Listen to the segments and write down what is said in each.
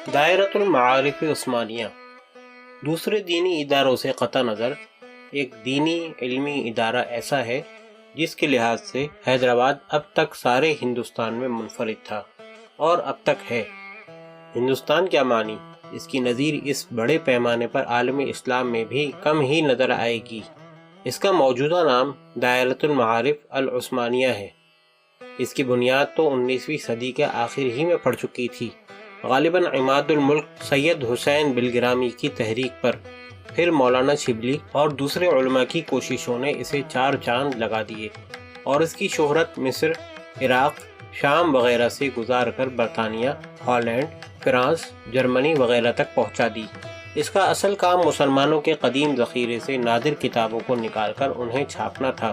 دائرۃ المعارف عثمانیہ دوسرے دینی اداروں سے قطع نظر ایک دینی علمی ادارہ ایسا ہے جس کے لحاظ سے حیدرآباد اب تک سارے ہندوستان میں منفرد تھا اور اب تک ہے۔ ہندوستان کیا معنی، اس کی نظیر اس بڑے پیمانے پر عالم اسلام میں بھی کم ہی نظر آئے گی۔ اس کا موجودہ نام دائرۃ المعارف العثمانیہ ہے۔ اس کی بنیاد تو 19ویں صدی کے آخر ہی میں پڑ چکی تھی، غالباً عماد الملک سید حسین بلگرامی کی تحریک پر۔ پھر مولانا شبلی اور دوسرے علماء کی کوششوں نے اسے چار چاند لگا دیے اور اس کی شہرت مصر، عراق، شام وغیرہ سے گزار کر برطانیہ، ہالینڈ، فرانس، جرمنی وغیرہ تک پہنچا دی۔ اس کا اصل کام مسلمانوں کے قدیم ذخیرے سے نادر کتابوں کو نکال کر انہیں چھاپنا تھا،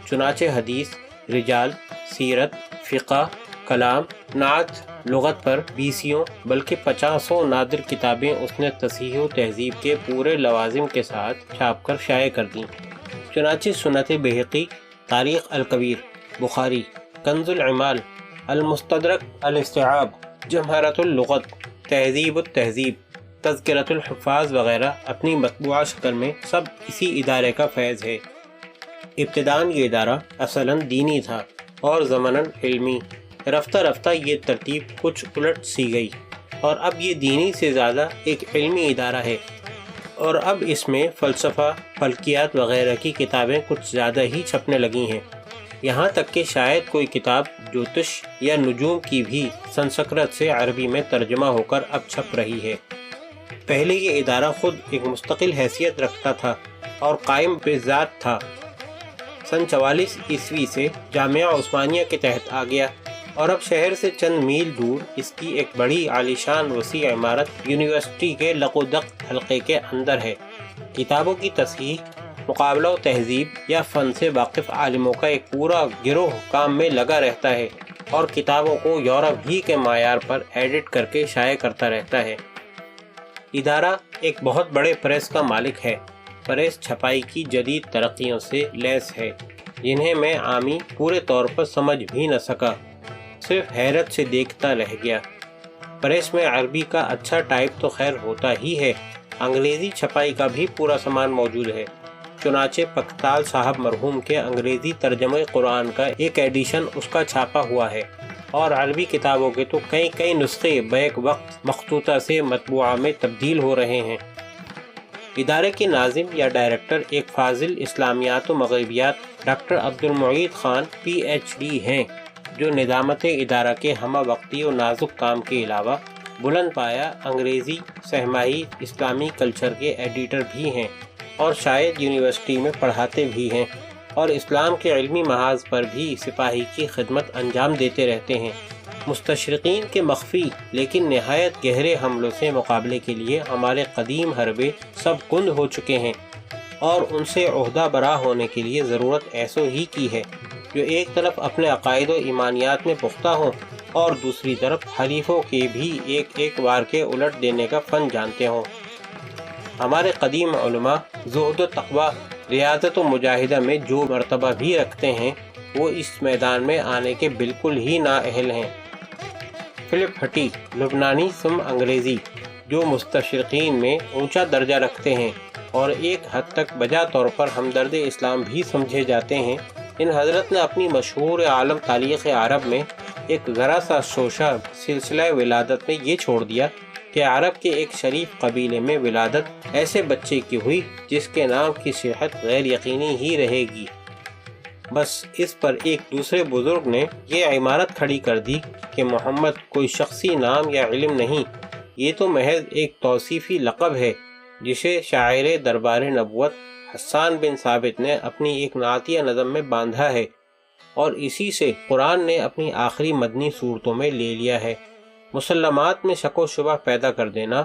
چنانچہ حدیث، رجال، سیرت، فقہ، کلام، نعت، لغت پر 20 بلکہ 50 نادر کتابیں اس نے تصحیح و تہذیب کے پورے لوازم کے ساتھ چھاپ کر شائع کر دیں، چنانچہ سنت بہقی، تاریخ الکبیر، بخاری، کنز العمال، المستدرک، الاستیعاب، جمہرۃ اللغت، تہذیب التہذیب، تذکرۃ الحفاظ وغیرہ اپنی مطبوعہ شکل میں سب اسی ادارے کا فیض ہے۔ ابتداً یہ ادارہ اصلاً دینی تھا اور ضمناً علمی۔ رفتہ رفتہ یہ ترتیب کچھ الٹ سی گئی اور اب یہ دینی سے زیادہ ایک علمی ادارہ ہے، اور اب اس میں فلسفہ، فلکیات وغیرہ کی کتابیں کچھ زیادہ ہی چھپنے لگی ہیں، یہاں تک کہ شاید کوئی کتاب جوتش یا نجوم کی بھی سنسکرت سے عربی میں ترجمہ ہو کر اب چھپ رہی ہے۔ پہلے یہ ادارہ خود ایک مستقل حیثیت رکھتا تھا اور قائم بذات تھا۔ سن 44 عیسوی سے جامعہ عثمانیہ کے تحت آ گیا اور اب شہر سے چند میل دور اس کی ایک بڑی عالیشان وسیع عمارت یونیورسٹی کے لق و دق حلقے کے اندر ہے۔ کتابوں کی تصحیح، مقابلہ و تہذیب یا فن سے واقف عالموں کا ایک پورا گروہ کام میں لگا رہتا ہے اور کتابوں کو یورپ ہی کے معیار پر ایڈٹ کر کے شائع کرتا رہتا ہے۔ ادارہ ایک بہت بڑے پریس کا مالک ہے۔ پریس چھپائی کی جدید ترقیوں سے لیس ہے، جنہیں میں عامی پورے طور پر سمجھ بھی نہ سکا، صرف حیرت سے دیکھتا رہ گیا۔ پریس میں عربی کا اچھا ٹائپ تو خیر ہوتا ہی ہے، انگریزی چھپائی کا بھی پورا سامان موجود ہے، چنانچہ پکتال صاحب مرحوم کے انگریزی ترجمہ قرآن کا ایک ایڈیشن اس کا چھاپا ہوا ہے، اور عربی کتابوں کے تو کئی نسخے بیک وقت مخطوطہ سے مطبوعہ میں تبدیل ہو رہے ہیں۔ ادارے کے ناظم یا ڈائریکٹر ایک فاضل اسلامیات و مغربیات ڈاکٹر عبدالمعید خان PhD ہیں، جو نظامت ادارہ کے ہمہ وقتی و نازک کام کے علاوہ بلند پایہ انگریزی سہمائی اسلامی کلچر کے ایڈیٹر بھی ہیں اور شاید یونیورسٹی میں پڑھاتے بھی ہیں، اور اسلام کے علمی محاذ پر بھی سپاہی کی خدمت انجام دیتے رہتے ہیں۔ مستشرقین کے مخفی لیکن نہایت گہرے حملوں سے مقابلے کے لیے ہمارے قدیم حربے سب کند ہو چکے ہیں، اور ان سے عہدہ برا ہونے کے لیے ضرورت ایسو ہی کی ہے جو ایک طرف اپنے عقائد و ایمانیات میں پختہ ہوں اور دوسری طرف حریفوں کے بھی ایک وار کے الٹ دینے کا فن جانتے ہوں۔ ہمارے قدیم علماء زہد و تقوی، ریاضت و مجاہدہ میں جو مرتبہ بھی رکھتے ہیں، وہ اس میدان میں آنے کے بالکل ہی نااہل ہیں۔ فلپ ہٹی، لبنانی ثم انگریزی، جو مستشرقین میں اونچا درجہ رکھتے ہیں اور ایک حد تک بجا طور پر ہمدرد اسلام بھی سمجھے جاتے ہیں، ان حضرت نے اپنی مشہور عالم تاریخ عرب میں ایک ذرا سا شوشہ سلسلہ ولادت میں یہ چھوڑ دیا کہ عرب کے ایک شریف قبیلے میں ولادت ایسے بچے کی ہوئی جس کے نام کی صحت غیر یقینی ہی رہے گی۔ بس اس پر ایک دوسرے بزرگ نے یہ عمارت کھڑی کر دی کہ محمد کوئی شخصی نام یا علم نہیں، یہ تو محض ایک توصیفی لقب ہے جسے شاعر دربار نبوت حسان بن ثابت نے اپنی ایک نعتیہ نظم میں باندھا ہے، اور اسی سے قرآن نے اپنی آخری مدنی صورتوں میں لے لیا ہے۔ مسلمات میں شک و شبہ پیدا کر دینا،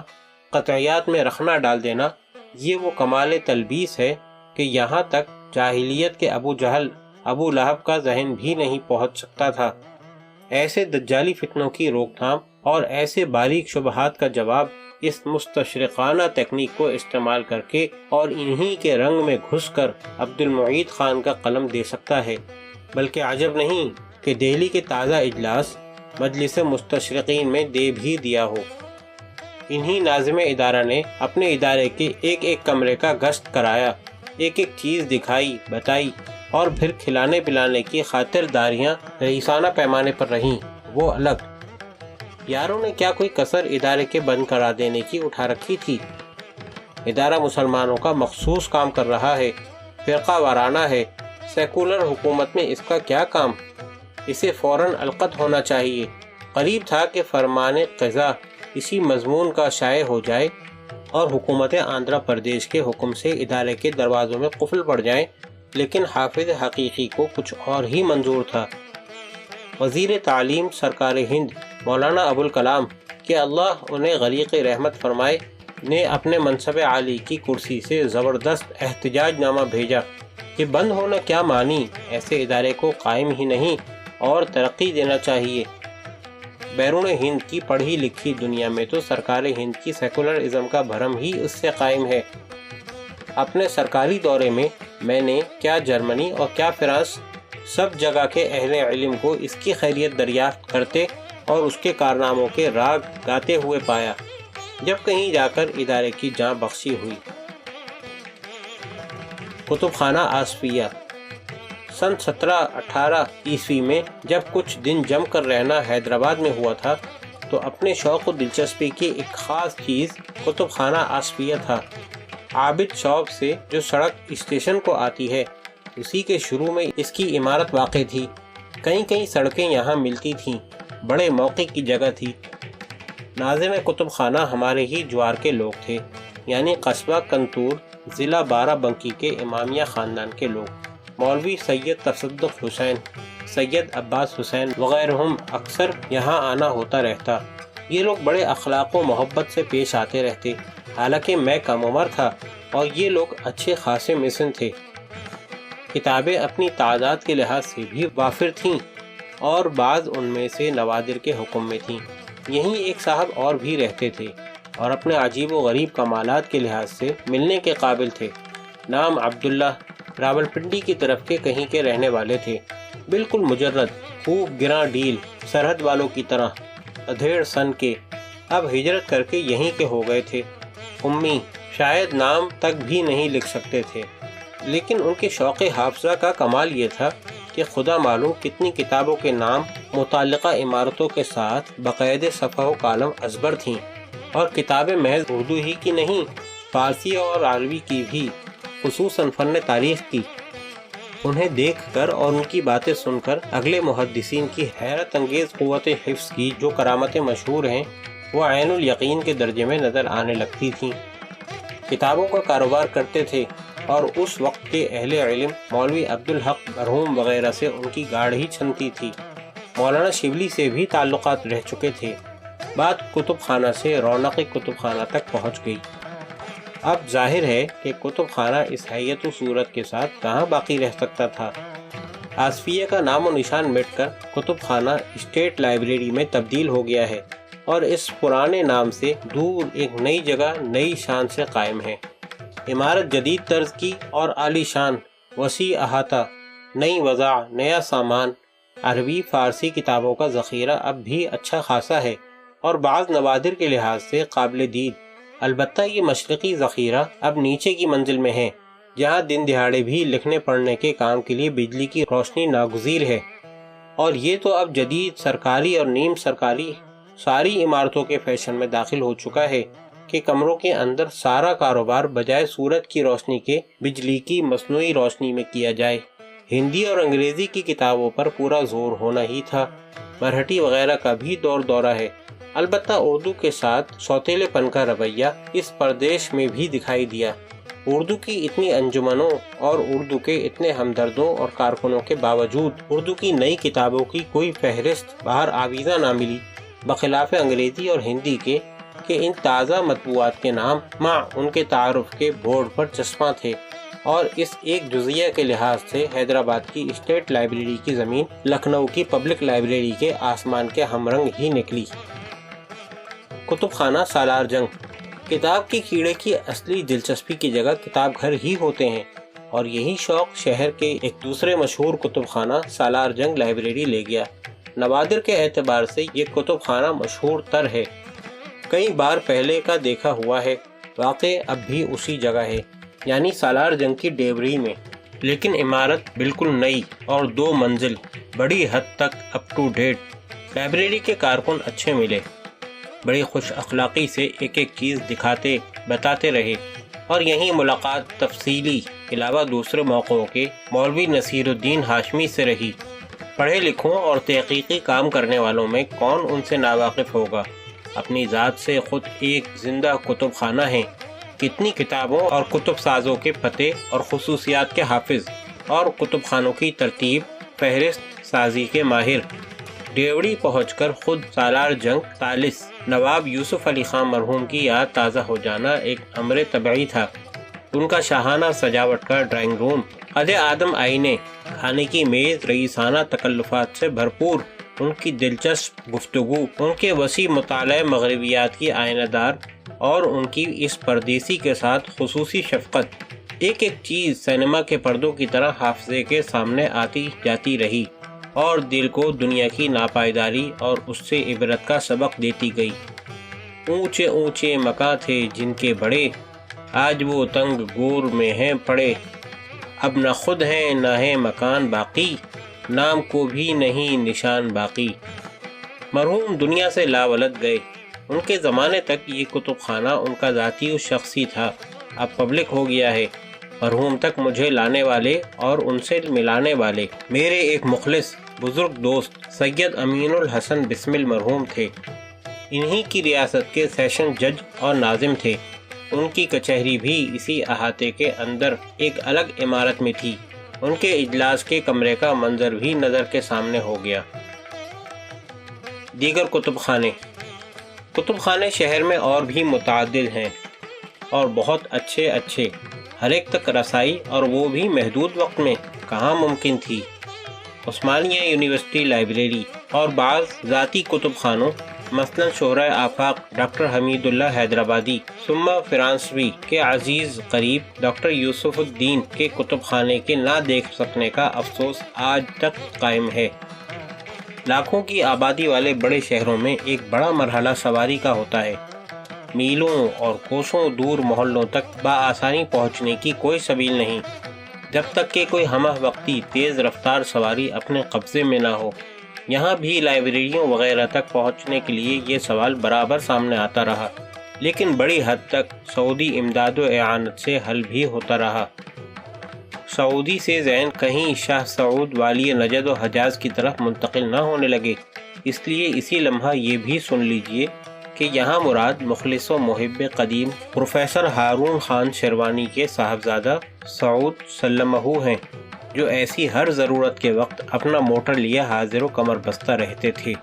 قطعیات میں رخنہ ڈال دینا، یہ وہ کمال تلبیس ہے کہ یہاں تک جاہلیت کے ابو جہل، ابو لہب کا ذہن بھی نہیں پہنچ سکتا تھا۔ ایسے دجالی فتنوں کی روک تھام اور ایسے باریک شبہات کا جواب اس مستشرقانہ تکنیک کو استعمال کر کے اور انہی کے رنگ میں گھس کر عبدالمعید خان کا قلم دے سکتا ہے۔ بلکہ عجب نہیں کہ دہلی کے تازہ اجلاس مجلس مستشرقین میں دے بھی دیا ہو۔ انہی ناظم ادارہ نے اپنے ادارے کے ایک ایک کمرے کا گشت کرایا، ایک ایک چیز دکھائی بتائی، اور پھر کھلانے پلانے کی خاطرداریاں رئیسانہ پیمانے پر رہیں، وہ الگ۔ یاروں نے کیا کوئی کسر ادارے کے بند کرا دینے کی اٹھا رکھی تھی؟ ادارہ مسلمانوں کا مخصوص کام کر رہا ہے، فرقہ وارانہ ہے، سیکولر حکومت میں اس کا کیا کام؟ اسے فوراً القت ہونا چاہیے۔ قریب تھا کہ فرمان قضا اسی مضمون کا شائع ہو جائے اور حکومت آندھرا پردیش کے حکم سے ادارے کے دروازوں میں قفل پڑ جائیں، لیکن حافظ حقیقی کو کچھ اور ہی منظور تھا۔ وزیر تعلیم سرکار ہند مولانا ابوالکلام کہ اللہ انہیں غریق رحمت فرمائے نے اپنے منصب عالی کی کرسی سے زبردست احتجاج نامہ بھیجا کہ بند ہونا کیا مانی، ایسے ادارے کو قائم ہی نہیں اور ترقی دینا چاہیے۔ بیرون ہند کی پڑھی لکھی دنیا میں تو سرکار ہند کی سیکولرازم کا بھرم ہی اس سے قائم ہے۔ اپنے سرکاری دورے میں میں نے کیا جرمنی اور کیا فرانس، سب جگہ کے اہل علم کو اس کی خیریت دریافت کرتے اور اس کے کارناموں کے راگ گاتے ہوئے پایا، جب کہیں جا کر ادارے کی جاں بخشی ہوئی۔ کتب خانہ آصفیہ سن 1718 عیسوی میں جب کچھ دن جم کر رہنا حیدرآباد میں ہوا تھا تو اپنے شوق و دلچسپی کی ایک خاص چیز کتب خانہ آصفیہ تھا۔ عابد شوق سے جو سڑک اسٹیشن کو آتی ہے اسی کے شروع میں اس کی عمارت واقع تھی۔ کئی سڑکیں یہاں ملتی تھیں، بڑے موقع کی جگہ تھی۔ ناظم کتب خانہ ہمارے ہی جوار کے لوگ تھے، یعنی قصبہ کنتور ضلع بارہ بنکی کے امامیہ خاندان کے لوگ۔ مولوی سید تصدق حسین، سید عباس حسین وغیرہم اکثر یہاں آنا ہوتا رہتا۔ یہ لوگ بڑے اخلاق و محبت سے پیش آتے رہتے، حالانکہ میں کم عمر تھا اور یہ لوگ اچھے خاصے مسن تھے۔ کتابیں اپنی تعداد کے لحاظ سے بھی وافر تھیں اور بعض ان میں سے نوادر کے حکم میں تھیں۔ یہیں ایک صاحب اور بھی رہتے تھے اور اپنے عجیب و غریب کمالات کے لحاظ سے ملنے کے قابل تھے۔ نام عبداللہ، راولپنڈی کی طرف کے کہیں کے رہنے والے تھے، بالکل مجرد، خوب گراں ڈیل، سرحد والوں کی طرح، ادھیڑ سن کے، اب ہجرت کر کے یہیں کے ہو گئے تھے۔ امی، شاید نام تک بھی نہیں لکھ سکتے تھے، لیکن ان کے شوق حافظہ کا کمال یہ تھا کہ خدا معلوم کتنی کتابوں کے نام متعلقہ عمارتوں کے ساتھ باقاعدہ صفحہ و کالم ازبر تھیں، اور کتابیں محض اردو ہی کی نہیں، فارسی اور عربی کی بھی، خصوصاً فن تاریخ کی۔ انہیں دیکھ کر اور ان کی باتیں سن کر اگلے محدثین کی حیرت انگیز قوت حفظ کی جو کرامتیں مشہور ہیں وہ عین الیقین کے درجے میں نظر آنے لگتی تھیں۔ کتابوں کا کاروبار کرتے تھے اور اس وقت کے اہل علم مولوی عبدالحق مرحوم وغیرہ سے ان کی گاڑ ہی چھنتی تھی۔ مولانا شبلی سے بھی تعلقات رہ چکے تھے۔ بات کتب خانہ سے رونق کتب خانہ تک پہنچ گئی۔ اب ظاہر ہے کہ کتب خانہ اس حیت و صورت کے ساتھ کہاں باقی رہ سکتا تھا۔ آصفیہ کا نام و نشان مٹ کر کتب خانہ اسٹیٹ لائبریری میں تبدیل ہو گیا ہے اور اس پرانے نام سے دور ایک نئی جگہ نئی شان سے قائم ہے۔ عمارت جدید طرز کی اور عالی شان، وسیع احاطہ، نئی وضع، نیا سامان، عربی فارسی کتابوں کا ذخیرہ اب بھی اچھا خاصا ہے اور بعض نوادر کے لحاظ سے قابل دید۔ البتہ یہ مشرقی ذخیرہ اب نیچے کی منزل میں ہے، جہاں دن دہاڑے بھی لکھنے پڑھنے کے کام کے لیے بجلی کی روشنی ناگزیر ہے، اور یہ تو اب جدید سرکاری اور نیم سرکاری ساری عمارتوں کے فیشن میں داخل ہو چکا ہے کہ کمروں کے اندر سارا کاروبار بجائے سورج کی روشنی کے بجلی کی مصنوعی روشنی میں کیا جائے۔ ہندی اور انگریزی کی کتابوں پر پورا زور ہونا ہی تھا، مرہٹی وغیرہ کا بھی دور دورہ ہے۔ البتہ اردو کے ساتھ سوتیلے پن کا رویہ اس پردیش میں بھی دکھائی دیا۔ اردو کی اتنی انجمنوں اور اردو کے اتنے ہمدردوں اور کارکنوں کے باوجود اردو کی نئی کتابوں کی کوئی فہرست باہر آویزہ نہ ملی، بخلاف انگریزی اور ہندی کے کہ ان تازہ مطبوعات کے نام مع ان کے تعارف کے بورڈ پر چسپاں تھے، اور اس ایک جزیہ کے لحاظ سے حیدرآباد کی اسٹیٹ لائبریری کی زمین لکھنؤ کی پبلک لائبریری کے آسمان کے ہم رنگ ہی نکلی۔ کتب خانہ سالار جنگ۔ کتاب کے کیڑے کی اصلی دلچسپی کی جگہ کتاب گھر ہی ہوتے ہیں۔ اور یہی شوق شہر کے ایک دوسرے مشہور کتب خانہ سالار جنگ لائبریری لے گیا۔ نوادر کے اعتبار سے یہ کتب خانہ مشہور تر ہے، کئی بار پہلے کا دیکھا ہوا ہے، واقع اب بھی اسی جگہ ہے، یعنی سالار جنگ کی ڈیوری میں، لیکن عمارت بالکل نئی اور 2 منزل، بڑی حد تک اپ ٹو ڈیٹ۔ لائبریری کے کارکن اچھے ملے، بڑی خوش اخلاقی سے ایک ایک چیز دکھاتے بتاتے رہے، اور یہیں ملاقات تفصیلی علاوہ دوسرے موقعوں کے مولوی نصیر الدین ہاشمی سے رہی۔ پڑھے لکھوں اور تحقیقی کام کرنے والوں میں کون ان سے ناواقف ہوگا؟ اپنی ذات سے خود ایک زندہ کتب خانہ ہیں، کتنی کتابوں اور کتب سازوں کے پتے اور خصوصیات کے حافظ، اور کتب خانوں کی ترتیب فہرست سازی کے ماہر۔ ڈیوڑی پہنچ کر خود سالار جنگ ثالث نواب یوسف علی خان مرحوم کی یاد تازہ ہو جانا ایک امر طبعی تھا۔ ان کا شاہانہ سجاوٹ کا ڈرائنگ روم، قد آدم آئینے، کھانے کی میز رئیسانہ تکلفات سے بھرپور، ان کی دلچسپ گفتگو، ان کے وسیع مطالعہ مغربیات کی آئینہ دار، اور ان کی اس پردیسی کے ساتھ خصوصی شفقت، ایک ایک چیز سینما کے پردوں کی طرح حافظے کے سامنے آتی جاتی رہی اور دل کو دنیا کی ناپائیداری اور اس سے عبرت کا سبق دیتی گئی۔ اونچے اونچے مکان تھے جن کے بڑے، آج وہ تنگ گور میں ہیں پڑے، اب نہ خود ہیں نہ ہے مکان باقی، نام کو بھی نہیں نشان باقی۔ مرحوم دنیا سے لاولد گئے، ان کے زمانے تک یہ کتب خانہ ان کا ذاتی و شخصی تھا، اب پبلک ہو گیا ہے۔ مرحوم تک مجھے لانے والے اور ان سے ملانے والے میرے ایک مخلص بزرگ دوست سید امین الحسن بسمل مرحوم تھے، انہی کی ریاست کے سیشن جج اور ناظم تھے۔ ان کی کچہری بھی اسی احاطے کے اندر ایک الگ عمارت میں تھی۔ ان کے اجلاس کے کمرے کا منظر بھی نظر کے سامنے ہو گیا۔ دیگر کتب خانے شہر میں اور بھی متعدد ہیں اور بہت اچھے، ہر ایک تک رسائی، اور وہ بھی محدود وقت میں کہاں ممکن تھی۔ عثمانیہ یونیورسٹی لائبریری اور بعض ذاتی کتب خانوں، مثلاً شہرۂ آفاق ڈاکٹر حمید اللہ حیدرآبادی، ثم فرانسوی کے عزیز قریب ڈاکٹر یوسف الدین کے کتب خانے کے نہ دیکھ سکنے کا افسوس آج تک قائم ہے۔ لاکھوں کی آبادی والے بڑے شہروں میں ایک بڑا مرحلہ سواری کا ہوتا ہے، میلوں اور کوسوں دور محلوں تک بآسانی پہنچنے کی کوئی سبیل نہیں، جب تک کہ کوئی ہمہ وقتی تیز رفتار سواری اپنے قبضے میں نہ ہو۔ یہاں بھی لائبریریوں وغیرہ تک پہنچنے کے لیے یہ سوال برابر سامنے آتا رہا، لیکن بڑی حد تک سعودی امداد و اعانت سے حل بھی ہوتا رہا۔ سعودی سے ذہن کہیں شاہ سعود والی نجد و حجاز کی طرف منتقل نہ ہونے لگے، اس لیے اسی لمحہ یہ بھی سن لیجئے کہ یہاں مراد مخلص و محب قدیم پروفیسر ہارون خان شیروانی کے صاحبزادہ سعود سلمہ ہیں، جو ایسی ہر ضرورت کے وقت اپنا موٹر لیے حاضر و کمر بستہ رہتے تھے۔